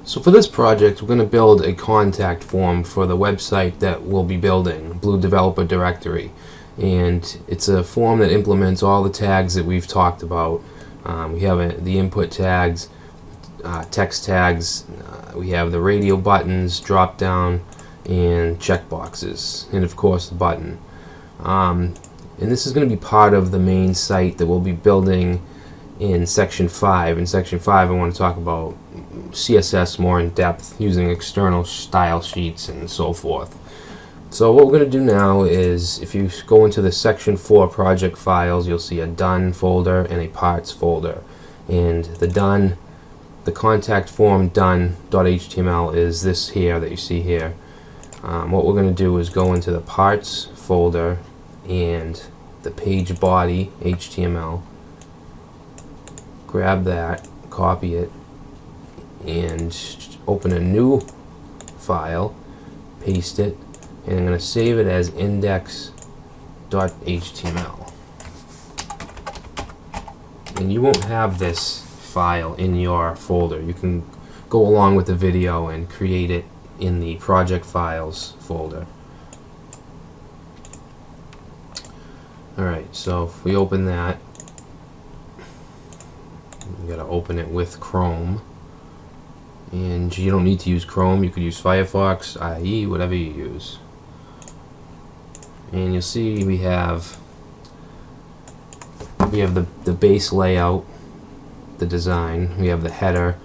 So for this project, we're going to build a contact form for the website that we'll be building, Blue Developer Directory. And it's a form that implements all the tags that we've talked about. We have the input tags, text tags, we have the radio buttons, drop down, and checkboxes, and of course the button. And this is going to be part of the main site that we'll be building in Section 5. In Section 5 I want to talk about CSS more in depth using external style sheets and so forth. So what we're going to do now is, if you go into the Section 4 project files, you'll see a done folder and a parts folder. And the contact form done.html is this here that you see here. What we're going to do is go into the parts folder and the page body HTML, grab that, copy it, and open a new file, paste it, and I'm going to save it as index.html. And you won't have this file in your folder. You can go along with the video and create it in the project files folder. Alright, so if we open that, you gotta open it with Chrome. And you don't need to use Chrome, you could use Firefox, IE, whatever you use. And you'll see we have the base layout, the design, we have the header,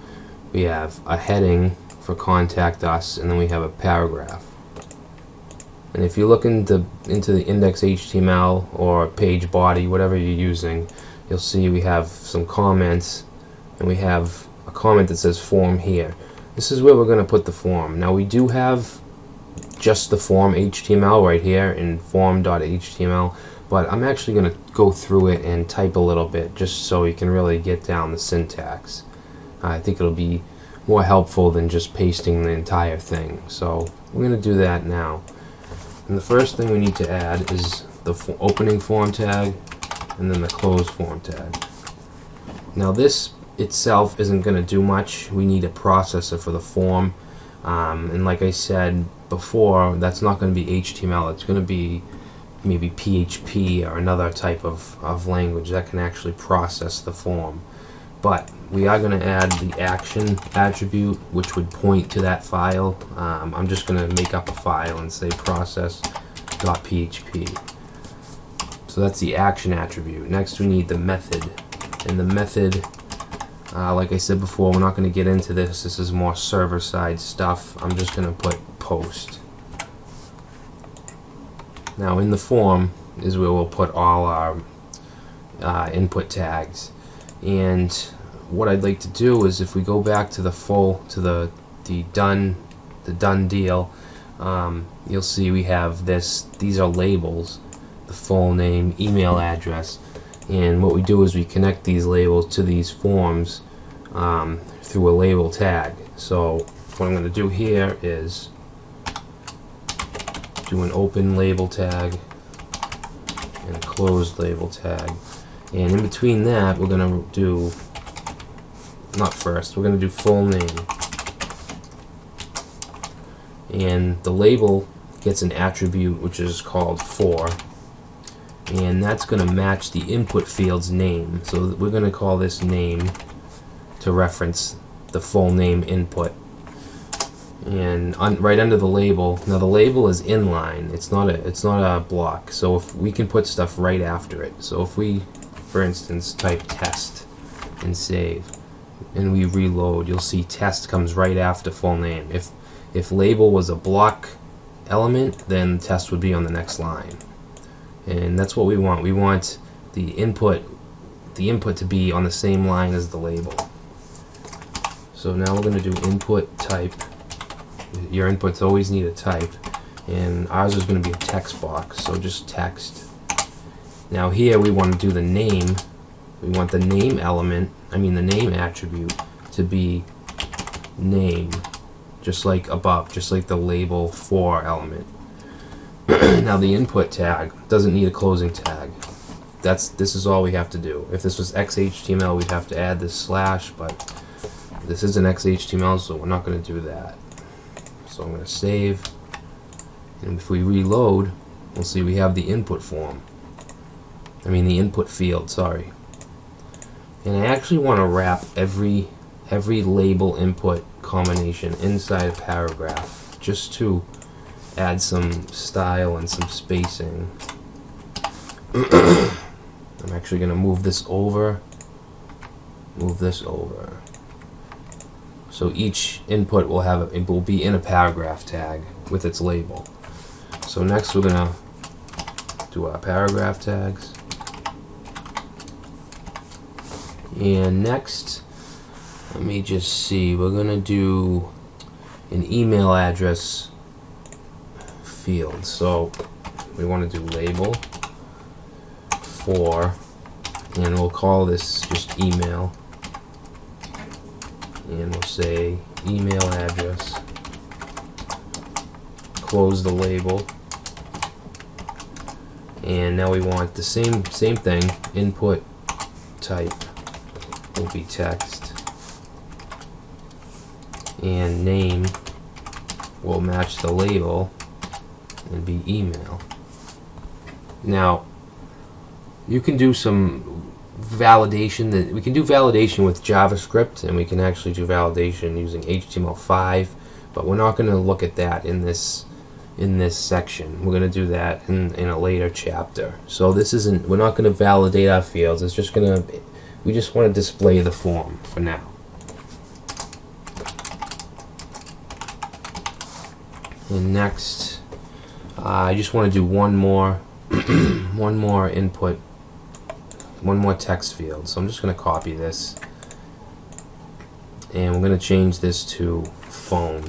we have a heading for contact us, and then we have a paragraph. And if you look into the index HTML or page body, whatever you're using, you'll see we have some comments, and we have a comment that says form here. This is where we're going to put the form. Now we do have just the form HTML right here in form.html, but I'm actually going to go through it and type a little bit just so you can really get down the syntax. I think it'll be more helpful than just pasting the entire thing. So we're going to do that now. And the first thing we need to add is the opening form tag and then the close form tag. Now this itself isn't going to do much. We need a processor for the form, and like I said before, that's not going to be HTML. It's going to be maybe PHP or another type of language that can actually process the form. But we are going to add the action attribute, which would point to that file. I'm just going to make up a file and say process.php. So that's the action attribute. Next we need the method, and the method, like I said before, we're not going to get into this. This is more server-side stuff. I'm just going to put post. Now in the form is where we'll put all our input tags. And what I'd like to do is, if we go back to the done deal, you'll see we have this. These are labels: the full name, email address. And what we do is we connect these labels to these forms through a label tag. So what I'm going to do here is do an open label tag and a closed label tag. And in between that, we're going to do, we're going to do full name. And the label gets an attribute which is called for. And that's going to match the input field's name. So we're going to call this name to reference the full name input. And right under the label, now the label is inline. It's not a block. So if we can put stuff right after it. So if we, for instance, type test and save, and we reload, you'll see test comes right after full name. If label was a block element, then test would be on the next line. And that's what we want. We want the input to be on the same line as the label. So now we're going to do input type. Your inputs always need a type, and ours is going to be a text box, so just text. Now here we want to do the name. We want the name element, the name attribute, to be name, just like above, just like the label for element. Now the input tag doesn't need a closing tag. This is all we have to do. If this was XHTML, we'd have to add this slash, but this isn't XHTML, so we're not going to do that. So I'm going to save, and if we reload, we'll see we have the input form. I mean the input field, sorry. And I actually want to wrap every label input combination inside a paragraph, just to add some style and some spacing. I'm actually going to move this over, so each input will have it will be in a paragraph tag with its label. So next we're going to do our paragraph tags, and next, let me just see, we're going to do an email address field. So we want to do label for, and we'll call this just email, and we'll say email address, close the label, and now we want the same thing. Input type will be text, and name will match the label and be email. Now you can do some validation. That we can do validation with JavaScript, and we can actually do validation using HTML5, but we're not going to look at that in this section. We're going to do that in a later chapter. So this isn't, we're not going to validate our fields. It's just going to, we just want to display the form for now. And next, I just want to do one more input, one more text field. So I'm just going to copy this, and we're going to change this to phone.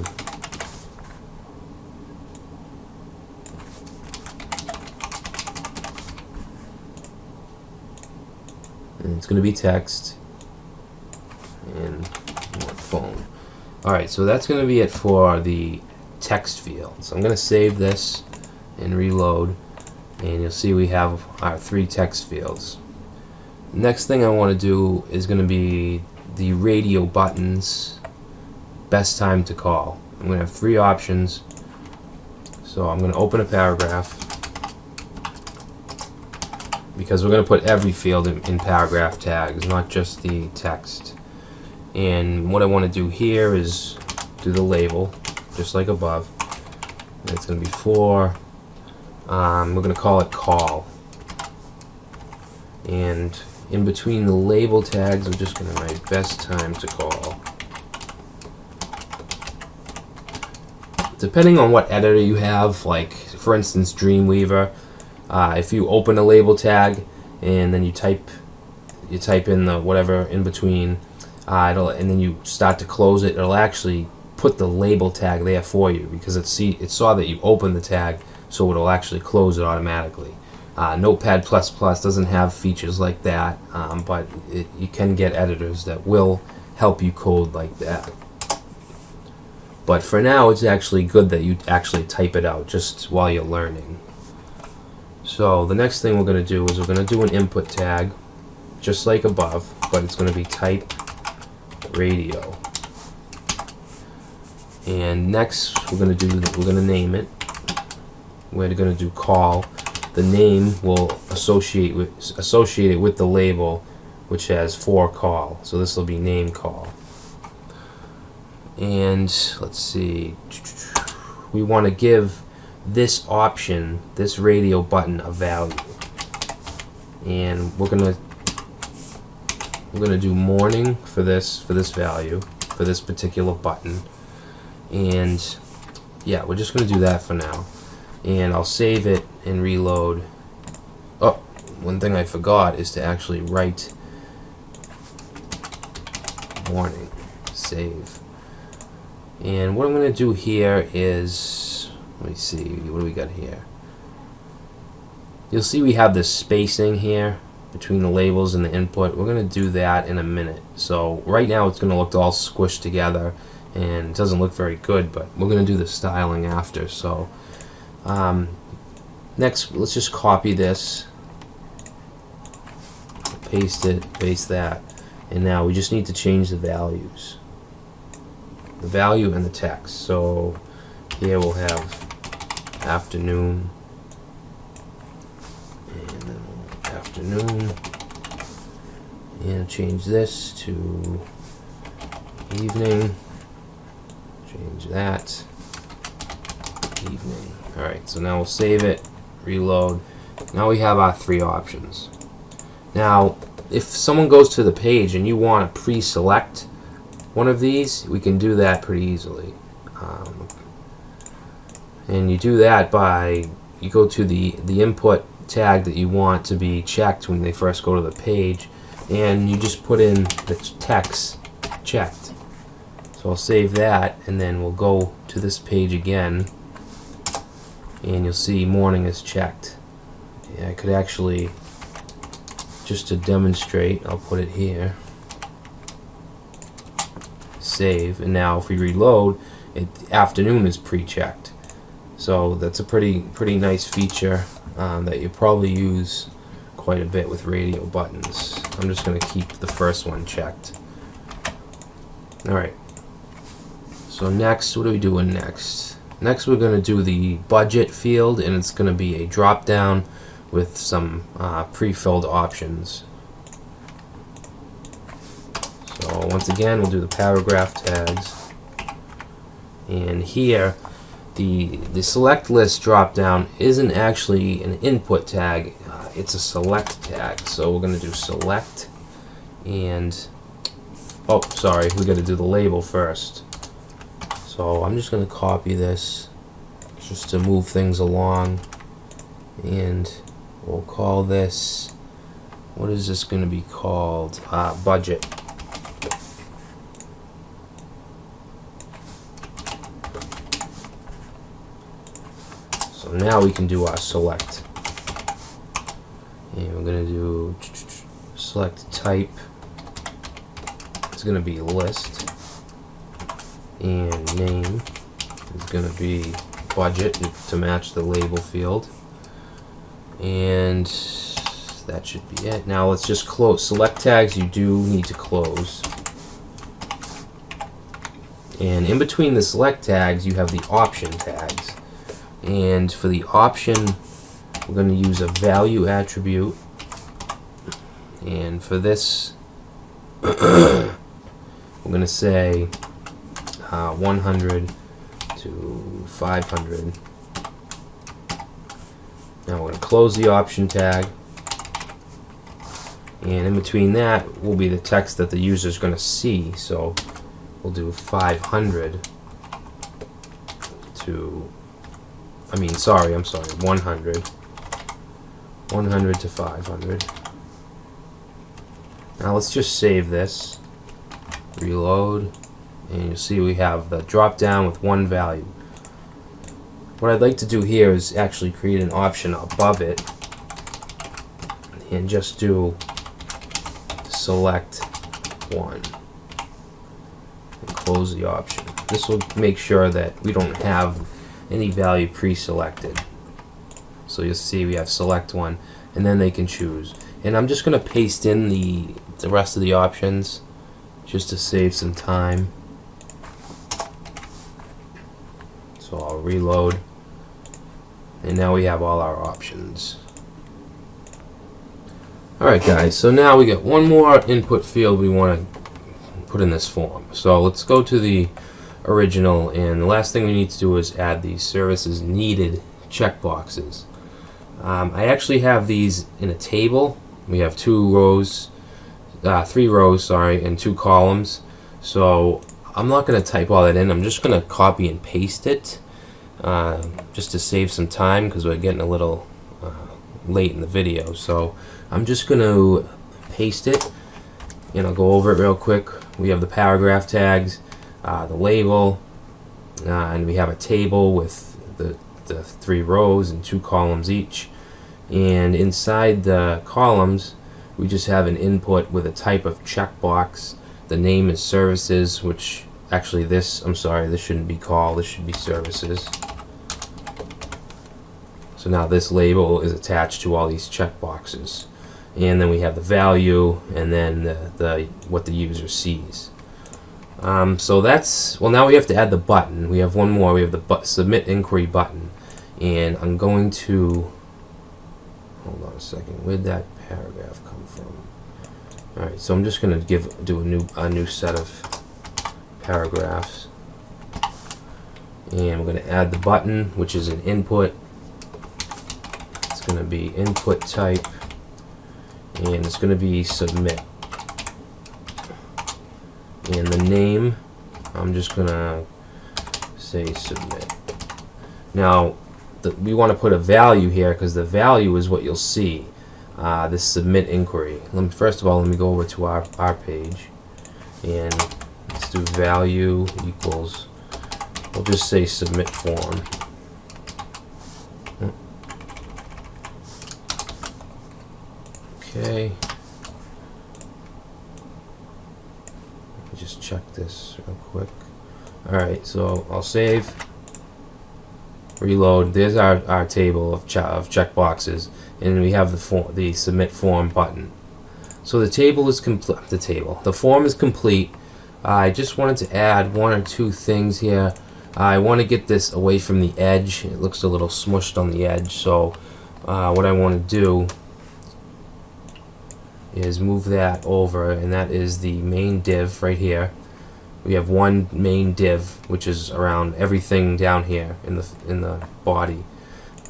And it's going to be text and phone. Alright, so that's going to be it for the text field. So I'm going to save this and reload, and you'll see we have our 3 text fields. The next thing I want to do is going to be the radio buttons, best time to call. I'm going to have 3 options. So I'm going to open a paragraph, because we're going to put every field in paragraph tags, not just the text. And what I want to do here is do the label, just like above. And it's going to be for, we're going to call it call. And in between the label tags, we're just going to write best time to call. Depending on what editor you have, like for instance Dreamweaver, if you open a label tag and then you type in the whatever in between, and then you start to close it, it'll actually put the label tag there for you, because it saw that you opened the tag, so it'll actually close it automatically. Notepad++ doesn't have features like that, but you can get editors that will help you code like that. But for now, it's actually good that you actually type it out just while you're learning. So the next thing we're going to do is we're going to do an input tag, just like above, but it's going to be type radio. And next we're going to name it. We're going to do call. The name will associate it with the label, which has for call. So this will be name call. And let's see, we want to give this option, this radio button, a value, and we're gonna do morning for this value, for this particular button. And yeah, we're just gonna do that for now, and I'll save it and reload. Oh, one thing I forgot is to actually write morning. Save. And what I'm going to do here is, let me see, what do we got here? You'll see we have this spacing here between the labels and the input. We're going to do that in a minute. So right now it's going to look all squished together and it doesn't look very good, but we're going to do the styling after. So next, let's just copy this, paste it, paste that, and now we just need to change the values. the value and the text. So here we'll have afternoon, and then afternoon, and change this to evening, change that, evening. Alright, so now we'll save it, reload. Now we have our three options. Now, if someone goes to the page and you want to pre-select one of these, we can do that pretty easily. And you do that by, you go to the input tag that you want to be checked when they first go to the page, and you just put in the text checked. So I'll save that, and then we'll go to this page again, and you'll see morning is checked. Yeah, I could actually, just to demonstrate, I'll put it here, save, and now if we reload, afternoon is pre-checked. So that's a pretty nice feature that you probably use quite a bit with radio buttons. I'm just going to keep the first one checked. Alright, so next, what are we doing next? Next we're going to do the budget field, and it's going to be a drop down with some pre-filled options. So once again, we'll do the paragraph tags, and here the select list drop down isn't actually an input tag, it's a select tag. So we're going to do select, and oh sorry, we got to do the label first. So I'm just going to copy this just to move things along, and we'll call this, what is this going to be called? Budget. So now we can do our select, and we're going to do select type. It's going to be list, and name is going to be budget to match the label field, and that should be it. Now let's just close. Select tags you do need to close, and in between the select tags you have the option tags. And for the option, we're going to use a value attribute, and for this we're going to say 100 to 500. Now we're going to close the option tag, and in between that will be the text that the user is going to see. So we'll do 500 to, I'm sorry, 100 to 500. Now let's just save this, reload, and you'll see we have the drop down with one value. What I'd like to do here is actually create an option above it and just do select one and close the option. This will make sure that we don't have any value pre-selected. So you'll see we have select one, and then they can choose. And I'm just going to paste in the rest of the options just to save some time. So I'll reload, and now we have all our options. Alright guys, so now we got one more input field we want to put in this form. So let's go to the original, and the last thing we need to do is add these services needed checkboxes. I actually have these in a table. We have 3 rows, and 2 columns. So I'm not going to type all that in. I'm just going to copy and paste it, just to save some time because we're getting a little late in the video. So I'm just going to paste it, and I'll go over it real quick. We have the paragraph tags, the label, and we have a table with the 3 rows and 2 columns each. And inside the columns we just have an input with a type of checkbox. The name is services, which actually this shouldn't be call, this should be services. So now this label is attached to all these checkboxes, and then we have the value, and then the what the user sees. So that's, well, now we have to add the button. We have one more. We have the submit inquiry button, and I'm going to, hold on a second, where'd that paragraph come from? All right, so I'm just going to do a new set of paragraphs, and we're going to add the button, which is an input. It's going to be input type, and it's going to be submit. And the name, I'm just going to say submit. Now, we want to put a value here because the value is what you'll see, this submit inquiry. First of all, let me go over to our page, and let's do value equals, we'll just say submit form. Okay. Just check this real quick. Alright, so I'll save, reload. There's our table of checkboxes, and we have the submit form button. So the table is complete. The form is complete. I just wanted to add one or two things here. I want to get this away from the edge. It looks a little smushed on the edge, so what I want to do is move that over, and that is the main div right here. We have one main div which is around everything down here in the body.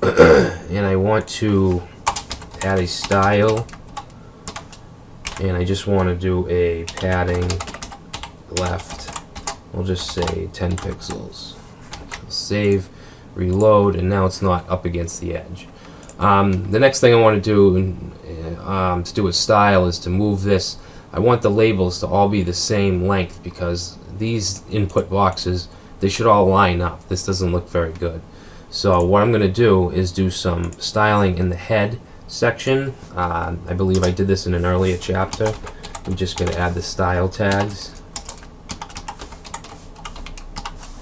And I want to add a style, and I just want to do a padding left. We'll just say 10 pixels. Save, reload, and now it's not up against the edge. The next thing I want to do with style is to move this. I want the labels to all be the same length, because these input boxes, they should all line up. This doesn't look very good. So what I'm going to do is do some styling in the head section. I believe I did this in an earlier chapter. I'm just going to add the style tags,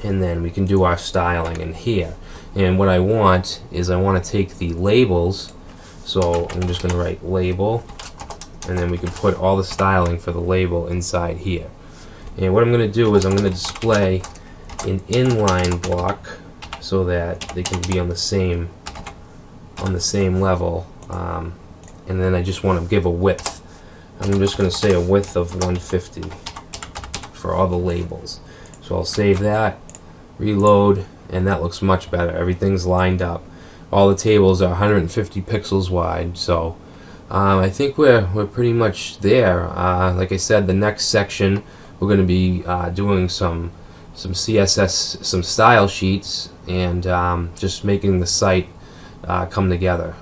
and then we can do our styling in here. And what I want is I want to take the labels, so I'm just going to write label, and then we can put all the styling for the label inside here. And what I'm going to do is I'm going to display an inline block so that they can be on the same level, and then I just want to give a width. I'm just going to say a width of 150 for all the labels. So I'll save that, reload, and that looks much better. Everything's lined up. All the tables are 150 pixels wide, so I think we're pretty much there. Like I said, the next section we're going to be doing some CSS, some style sheets, and just making the site come together.